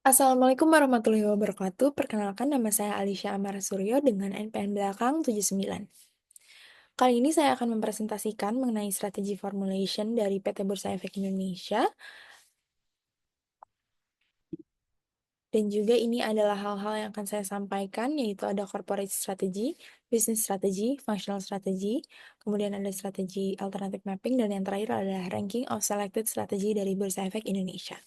Assalamualaikum warahmatullahi wabarakatuh. Perkenalkan nama saya Alisha Amara Suryo dengan NPM belakang 79. Kali ini saya akan mempresentasikan mengenai strategi formulation dari PT Bursa Efek Indonesia. Dan juga ini adalah hal-hal yang akan saya sampaikan, yaitu ada corporate strategy, business strategy, functional strategy, kemudian ada strategi alternative mapping, dan yang terakhir adalah ranking of selected strategy dari Bursa Efek Indonesia.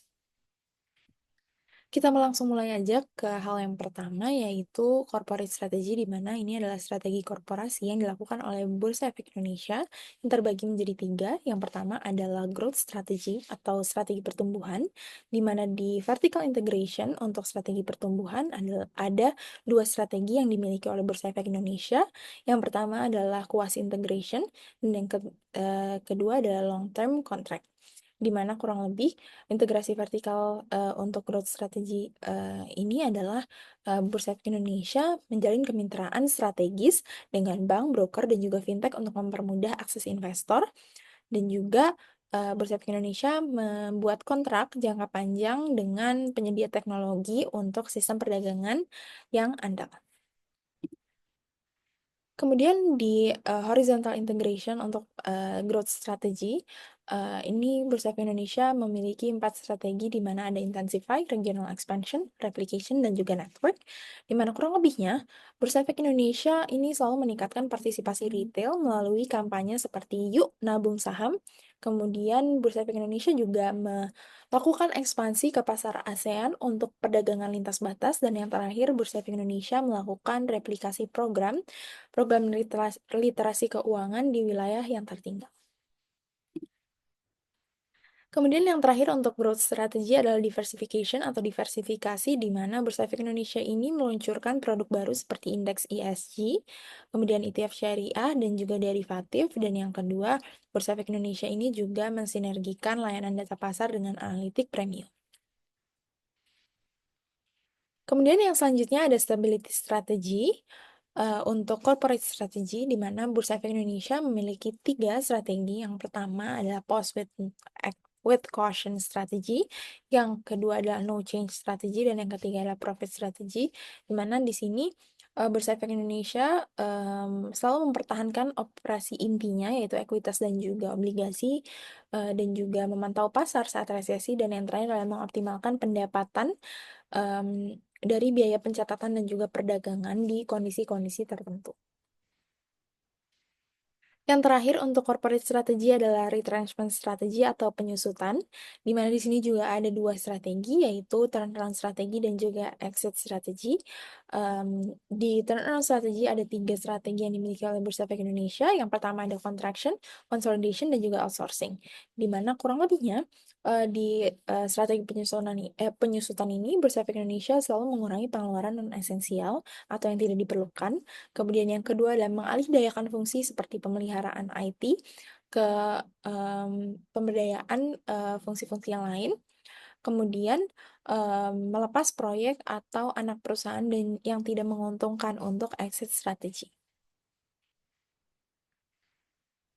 Kita langsung mulai aja ke hal yang pertama, yaitu corporate strategy, di mana ini adalah strategi korporasi yang dilakukan oleh Bursa Efek Indonesia yang terbagi menjadi tiga. Yang pertama adalah growth strategy atau strategi pertumbuhan, di mana di vertical integration untuk strategi pertumbuhan ada dua strategi yang dimiliki oleh Bursa Efek Indonesia. Yang pertama adalah quasi integration, dan yang kedua adalah long term contract, di mana kurang lebih integrasi vertikal untuk growth strategy ini adalah Bursa Efek Indonesia menjalin kemitraan strategis dengan bank, broker, dan juga fintech untuk mempermudah akses investor, dan juga Bursa Efek Indonesia membuat kontrak jangka panjang dengan penyedia teknologi untuk sistem perdagangan yang andal. Kemudian di horizontal integration untuk growth strategy, ini Bursa Efek Indonesia memiliki 4 strategi, di mana ada intensify, regional expansion, replication, dan juga network, di mana kurang lebihnya Bursa Efek Indonesia ini selalu meningkatkan partisipasi retail melalui kampanye seperti Yuk Nabung Saham. Kemudian Bursa Efek Indonesia juga melakukan ekspansi ke pasar ASEAN untuk perdagangan lintas batas, dan yang terakhir Bursa Efek Indonesia melakukan replikasi program literasi keuangan di wilayah yang tertinggal. Kemudian yang terakhir untuk growth strategy adalah diversification atau diversifikasi, di mana Bursa Efek Indonesia ini meluncurkan produk baru seperti indeks ESG, kemudian ETF syariah, dan juga derivatif. Dan yang kedua, Bursa Efek Indonesia ini juga mensinergikan layanan data pasar dengan analitik premium. Kemudian yang selanjutnya ada stability strategy. Untuk corporate strategy, di mana Bursa Efek Indonesia memiliki 3 strategi. Yang pertama adalah pause with caution strategy, yang kedua adalah no change strategy, dan yang ketiga adalah profit strategy, di mana di sini Bursa Efek Indonesia selalu mempertahankan operasi intinya, yaitu ekuitas dan juga obligasi, dan juga memantau pasar saat resesi, dan yang terakhir adalah mengoptimalkan pendapatan dari biaya pencatatan dan juga perdagangan di kondisi-kondisi tertentu. Yang terakhir untuk corporate strategy adalah retrenchment strategy atau penyusutan, di mana di sini juga ada 2 strategi, yaitu turnaround strategi dan juga exit strategi. Di turnaround strategi ada 3 strategi yang dimiliki oleh Bursa Efek Indonesia. Yang pertama ada contraction, consolidation, dan juga outsourcing, di mana kurang lebihnya di strategi penyusutan ini Bursa Efek Indonesia selalu mengurangi pengeluaran non esensial atau yang tidak diperlukan. Kemudian yang kedua adalah mengalihdayakan fungsi seperti pemeliharaan IT ke pemberdayaan fungsi-fungsi yang lain. Kemudian melepas proyek atau anak perusahaan yang tidak menguntungkan untuk exit strategi.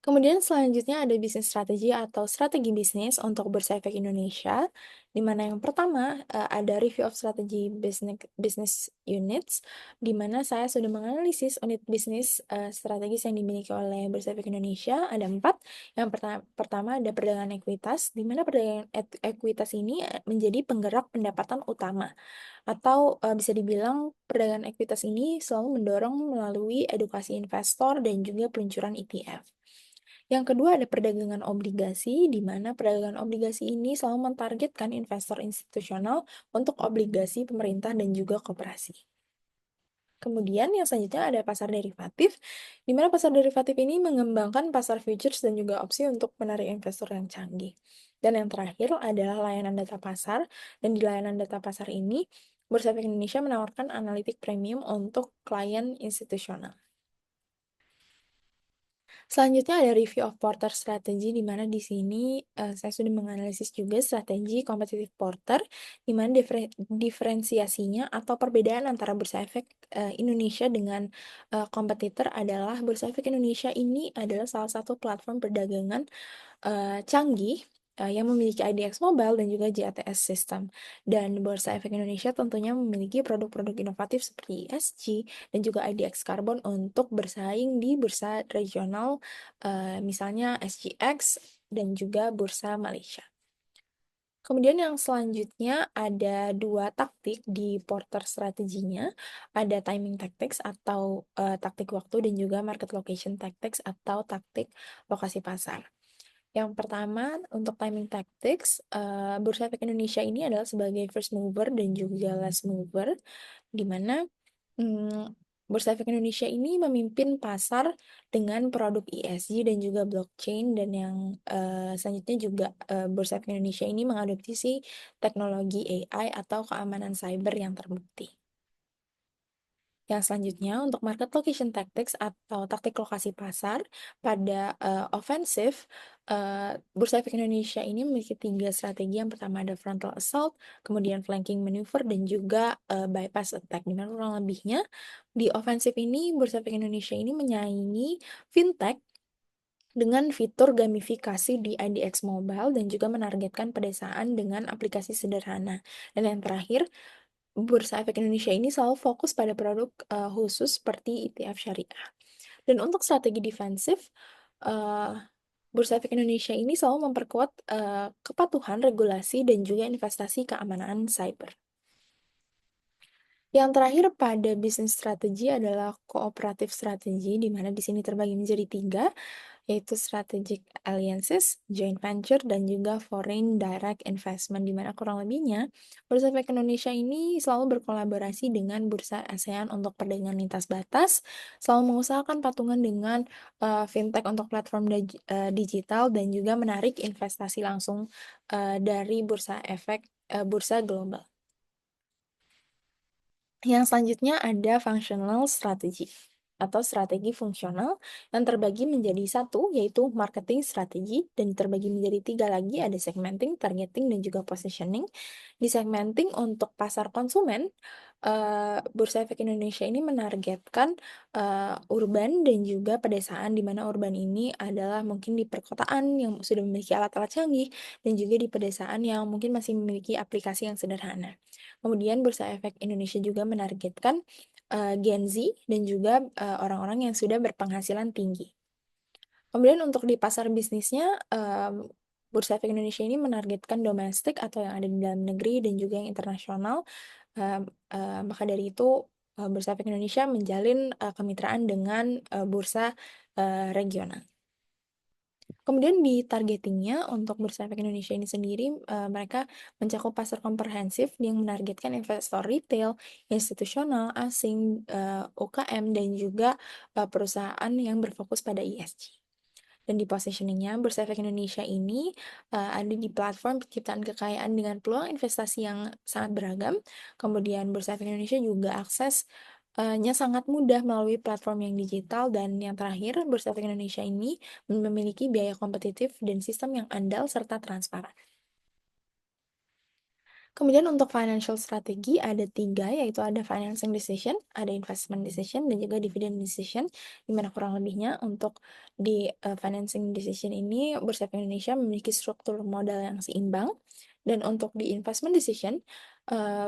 Kemudian selanjutnya ada bisnis strategi atau strategi bisnis untuk Bursa Efek Indonesia, di mana yang pertama ada review of strategy business units, di mana saya sudah menganalisis unit bisnis strategis yang dimiliki oleh Bursa Efek Indonesia. Ada 4. Yang pertama ada perdagangan ekuitas, di mana perdagangan ekuitas ini menjadi penggerak pendapatan utama, atau bisa dibilang perdagangan ekuitas ini selalu mendorong melalui edukasi investor dan juga peluncuran ETF. Yang kedua ada perdagangan obligasi, di mana perdagangan obligasi ini selalu mentargetkan investor institusional untuk obligasi pemerintah dan juga koperasi. Kemudian yang selanjutnya ada pasar derivatif, di mana pasar derivatif ini mengembangkan pasar futures dan juga opsi untuk menarik investor yang canggih. Dan yang terakhir adalah layanan data pasar, dan di layanan data pasar ini Bursa Efek Indonesia menawarkan analitik premium untuk klien institusional. Selanjutnya ada review of porter strategy, di mana di sini saya sudah menganalisis juga strategi competitive porter, di mana diferensiasinya atau perbedaan antara Bursa Efek Indonesia dengan kompetitor adalah Bursa Efek Indonesia ini adalah salah satu platform perdagangan canggih yang memiliki IDX Mobile dan juga JATS System. Dan Bursa Efek Indonesia tentunya memiliki produk-produk inovatif seperti ESG dan juga IDX Carbon untuk bersaing di bursa regional, misalnya SGX dan juga Bursa Malaysia. Kemudian yang selanjutnya ada dua taktik di Porter strateginya, ada timing tactics atau taktik waktu dan juga market location tactics atau taktik lokasi pasar. Yang pertama untuk timing tactics, Bursa Efek Indonesia ini adalah sebagai first mover dan juga last mover, di mana Bursa Efek Indonesia ini memimpin pasar dengan produk ESG dan juga blockchain, dan yang selanjutnya juga Bursa Efek Indonesia ini mengadopsi teknologi AI atau keamanan cyber yang terbukti. Yang selanjutnya untuk market location tactics atau taktik lokasi pasar pada offensive, Bursa Efek Indonesia ini memiliki tiga strategi. Yang pertama ada frontal assault, kemudian flanking maneuver, dan juga bypass attack. Dimana kurang lebihnya di offensive ini Bursa Efek Indonesia ini menyaingi fintech dengan fitur gamifikasi di IDX Mobile dan juga menargetkan pedesaan dengan aplikasi sederhana. Dan yang terakhir, Bursa Efek Indonesia ini selalu fokus pada produk khusus seperti ETF syariah. Dan untuk strategi defensif, uh, Bursa Efek Indonesia ini selalu memperkuat kepatuhan regulasi dan juga investasi keamanan cyber. Yang terakhir pada bisnis strategi adalah kooperatif strategi, di mana di sini terbagi menjadi tiga, yaitu strategic alliances, joint venture, dan juga foreign direct investment, di mana kurang lebihnya Bursa Efek Indonesia ini selalu berkolaborasi dengan Bursa ASEAN untuk perdagangan lintas batas, selalu mengusahakan patungan dengan fintech untuk platform digital, dan juga menarik investasi langsung dari Bursa Efek Bursa Global. Yang selanjutnya ada functional strategy atau strategi fungsional yang terbagi menjadi satu, yaitu marketing strategi, dan terbagi menjadi tiga lagi, ada segmenting, targeting, dan juga positioning. Di segmenting untuk pasar konsumen, Bursa Efek Indonesia ini menargetkan urban dan juga pedesaan, di mana urban ini adalah mungkin di perkotaan yang sudah memiliki alat-alat canggih, dan juga di pedesaan yang mungkin masih memiliki aplikasi yang sederhana. Kemudian Bursa Efek Indonesia juga menargetkan Gen Z dan juga orang-orang yang sudah berpenghasilan tinggi. Kemudian untuk di pasar bisnisnya, Bursa Efek Indonesia ini menargetkan domestik atau yang ada di dalam negeri dan juga yang internasional. Maka dari itu Bursa Efek Indonesia menjalin kemitraan dengan bursa regional. Kemudian di targetingnya untuk Bursa Efek Indonesia ini sendiri, mereka mencakup pasar komprehensif yang menargetkan investor retail, institusional, asing, UKM, dan juga perusahaan yang berfokus pada ESG. Dan di positioningnya, Bursa Efek Indonesia ini ada di platform penciptaan kekayaan dengan peluang investasi yang sangat beragam. Kemudian Bursa Efek Indonesia juga aksesnya sangat mudah melalui platform yang digital. Dan yang terakhir, Bursa Efek Indonesia ini memiliki biaya kompetitif dan sistem yang andal serta transparan. Kemudian untuk financial strategi ada tiga, yaitu ada financing decision, ada investment decision, dan juga dividend decision, di mana kurang lebihnya untuk di financing decision ini Bursa Efek Indonesia memiliki struktur modal yang seimbang, dan untuk di investment decision,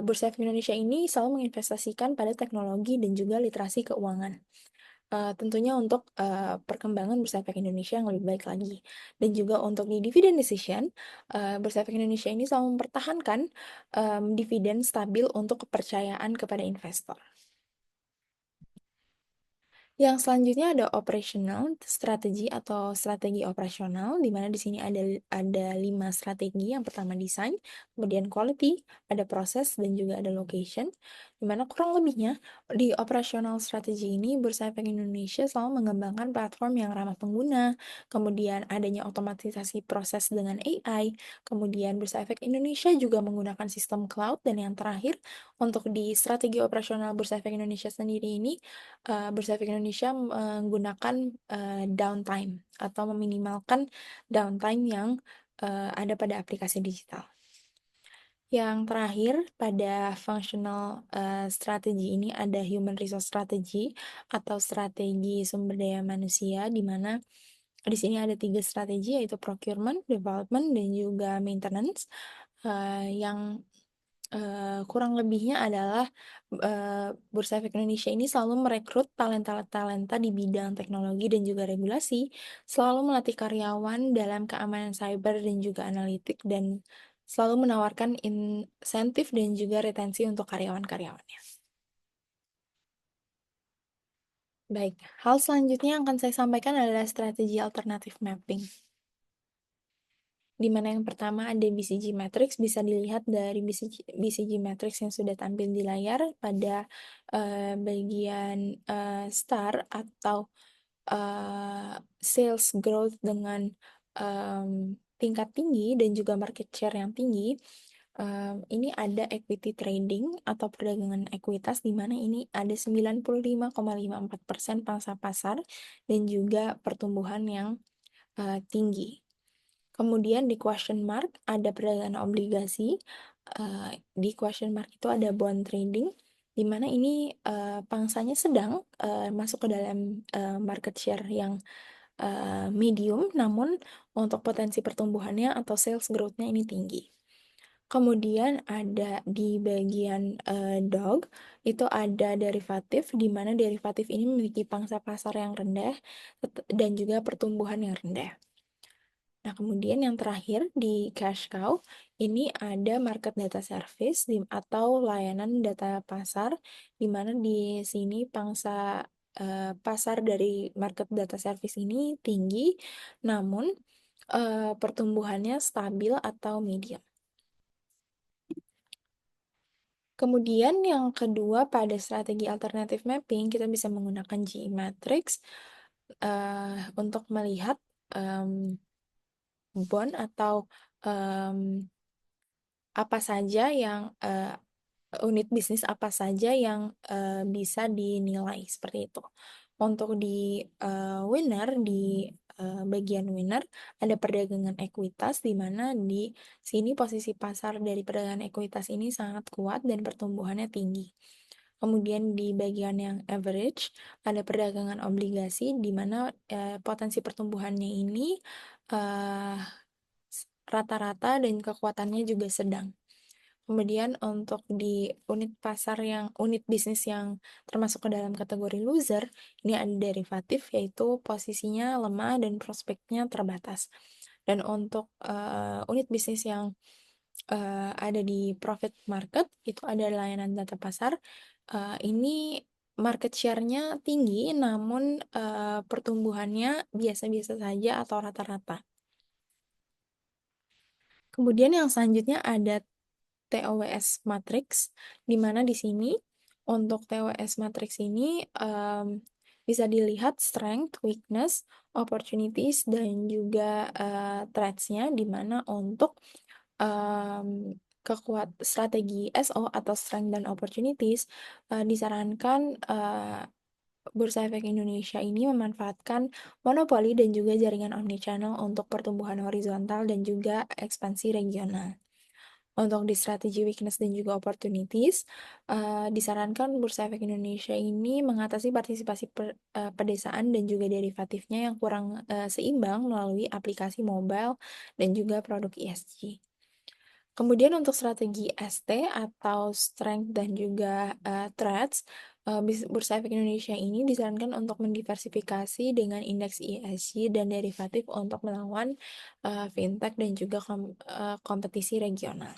Bursa Efek Indonesia ini selalu menginvestasikan pada teknologi dan juga literasi keuangan. Tentunya untuk perkembangan Bursa Efek Indonesia yang lebih baik lagi. Dan juga untuk di dividend decision, Bursa Efek Indonesia ini selalu mempertahankan dividen stabil untuk kepercayaan kepada investor. Yang selanjutnya ada operational strategi atau strategi operasional, di mana di sini ada 5 strategi. Yang pertama desain, kemudian quality, ada proses, dan juga ada location. Di mana kurang lebihnya di operational strategi ini Bursa Efek Indonesia selalu mengembangkan platform yang ramah pengguna, kemudian adanya otomatisasi proses dengan AI, kemudian Bursa Efek Indonesia juga menggunakan sistem cloud, dan yang terakhir untuk di strategi operasional Bursa Efek Indonesia sendiri ini, Bursa Efek Indonesia menggunakan downtime atau meminimalkan downtime yang ada pada aplikasi digital. Yang terakhir pada functional strategi ini ada human resource strategy atau strategi sumber daya manusia, di mana Di sini ada 3 strategi, yaitu procurement, development, dan juga maintenance. Yang kurang lebihnya adalah Bursa Efek Indonesia ini selalu merekrut talenta-talenta di bidang teknologi dan juga regulasi, selalu melatih karyawan dalam keamanan cyber dan juga analitik, dan selalu menawarkan insentif dan juga retensi untuk karyawan-karyawannya. Baik, hal selanjutnya yang akan saya sampaikan adalah strategi alternatif mapping. Di mana yang pertama ada BCG Matrix, bisa dilihat dari BCG Matrix yang sudah tampil di layar pada bagian star atau sales growth dengan tingkat tinggi dan juga market share yang tinggi. Ini ada equity trading atau perdagangan ekuitas, di mana ini ada 95,54% pangsa pasar dan juga pertumbuhan yang tinggi. Kemudian di question mark ada perdagangan obligasi. Di question mark itu ada bond trading, di mana ini pangsanya sedang masuk ke dalam market share yang medium, namun untuk potensi pertumbuhannya atau sales growth-nya ini tinggi. Kemudian ada di bagian dog, itu ada derivatif, di mana derivatif ini memiliki pangsa pasar yang rendah dan juga pertumbuhan yang rendah. Nah, kemudian yang terakhir di cash cow, ini ada market data service atau layanan data pasar, di mana di sini pangsa pasar dari market data service ini tinggi, namun pertumbuhannya stabil atau medium. Kemudian yang kedua, pada strategi alternatif mapping, kita bisa menggunakan GE Matrix untuk melihat bond atau apa saja yang unit bisnis apa saja yang bisa dinilai seperti itu. Untuk di winner, di bagian winner ada perdagangan ekuitas, di mana di sini posisi pasar dari perdagangan ekuitas ini sangat kuat dan pertumbuhannya tinggi. Kemudian di bagian yang average ada perdagangan obligasi, di mana potensi pertumbuhannya ini rata-rata dan kekuatannya juga sedang. Kemudian untuk di unit bisnis yang termasuk ke dalam kategori loser, ini ada derivatif, yaitu posisinya lemah dan prospeknya terbatas. Dan untuk unit bisnis yang ada di profit market, itu ada layanan data pasar. Ini market share-nya tinggi, namun pertumbuhannya biasa-biasa saja atau rata-rata. Kemudian yang selanjutnya ada TOWS matrix, di mana di sini untuk TOWS matrix ini bisa dilihat strength, weakness, opportunities, dan juga threats-nya, di mana untuk strategi SO atau strength dan opportunities, disarankan Bursa Efek Indonesia ini memanfaatkan monopoli dan juga jaringan omnichannel untuk pertumbuhan horizontal dan juga ekspansi regional. Untuk di strategi weakness dan juga opportunities, disarankan Bursa Efek Indonesia ini mengatasi partisipasi pedesaan dan juga derivatifnya yang kurang seimbang melalui aplikasi mobile dan juga produk ESG. Kemudian untuk strategi ST atau strength dan juga threats, Bursa Efek Indonesia ini disarankan untuk mendiversifikasi dengan indeks ESG dan derivatif untuk melawan fintech dan juga kompetisi regional.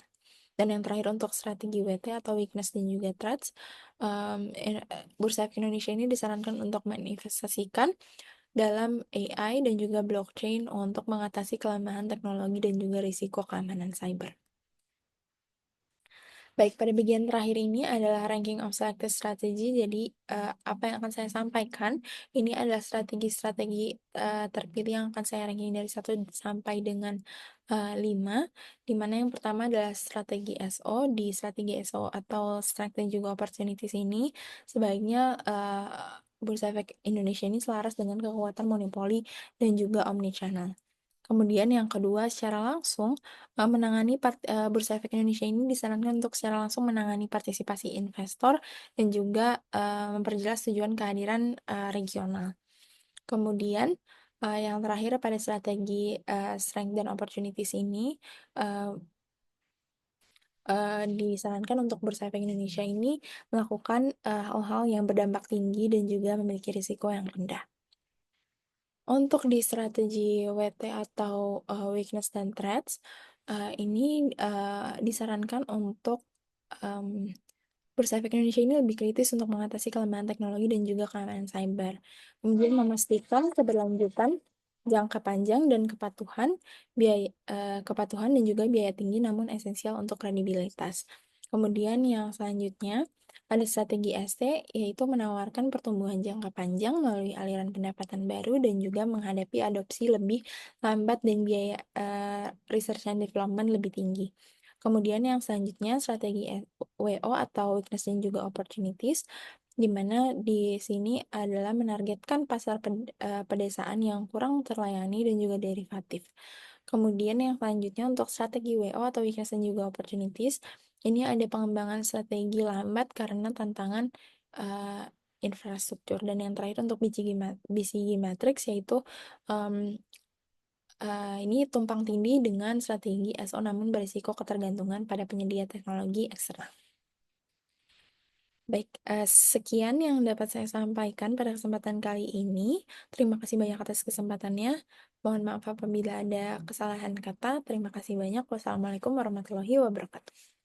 Dan yang terakhir untuk strategi WT atau weakness dan juga threats, Bursa Efek Indonesia ini disarankan untuk menginvestasikan dalam AI dan juga blockchain untuk mengatasi kelemahan teknologi dan juga risiko keamanan cyber. Baik, pada bagian terakhir ini adalah ranking of selected strategy. Jadi, apa yang akan saya sampaikan, ini adalah strategi-strategi terpilih yang akan saya ranking dari 1 sampai dengan 5, di mana yang pertama adalah strategi SO. Di strategi SO atau Strength dan juga Opportunities ini, sebaiknya Bursa Efek Indonesia ini selaras dengan kekuatan monopoli dan juga omnichannel. Kemudian yang kedua, secara langsung Bursa Efek Indonesia ini disarankan untuk secara langsung menangani partisipasi investor dan juga memperjelas tujuan kehadiran regional. Kemudian Yang terakhir pada strategi, strength dan opportunities ini, eee disarankan untuk bursa efek Indonesia ini melakukan, hal-hal yang berdampak tinggi dan juga memiliki risiko yang rendah. Untuk di strategi WT atau, weakness dan threats, ini, disarankan untuk, mmm, bursa efek Indonesia ini lebih kritis untuk mengatasi kelemahan teknologi dan juga keamanan cyber. Kemudian memastikan keberlanjutan, jangka panjang dan kepatuhan dan juga biaya tinggi namun esensial untuk kredibilitas. Kemudian yang selanjutnya, ada strategi ST, yaitu menawarkan pertumbuhan jangka panjang melalui aliran pendapatan baru dan juga menghadapi adopsi lebih lambat dan biaya, research and development lebih tinggi. Kemudian yang selanjutnya strategi WO atau weakness dan juga opportunities, di mana di sini adalah menargetkan pasar pedesaan yang kurang terlayani dan juga derivatif. Kemudian yang selanjutnya untuk strategi WO atau weakness dan juga opportunities, ini ada pengembangan strategi lambat karena tantangan, eee, infrastruktur. Dan yang terakhir untuk BCG matrix yaitu, mmm, ini tumpang tindih dengan strategi SO namun berisiko ketergantungan pada penyedia teknologi eksternal. Baik, sekian yang dapat saya sampaikan pada kesempatan kali ini. Terima kasih banyak atas kesempatannya. Mohon maaf apabila ada kesalahan kata. Terima kasih banyak. Wassalamualaikum warahmatullahi wabarakatuh.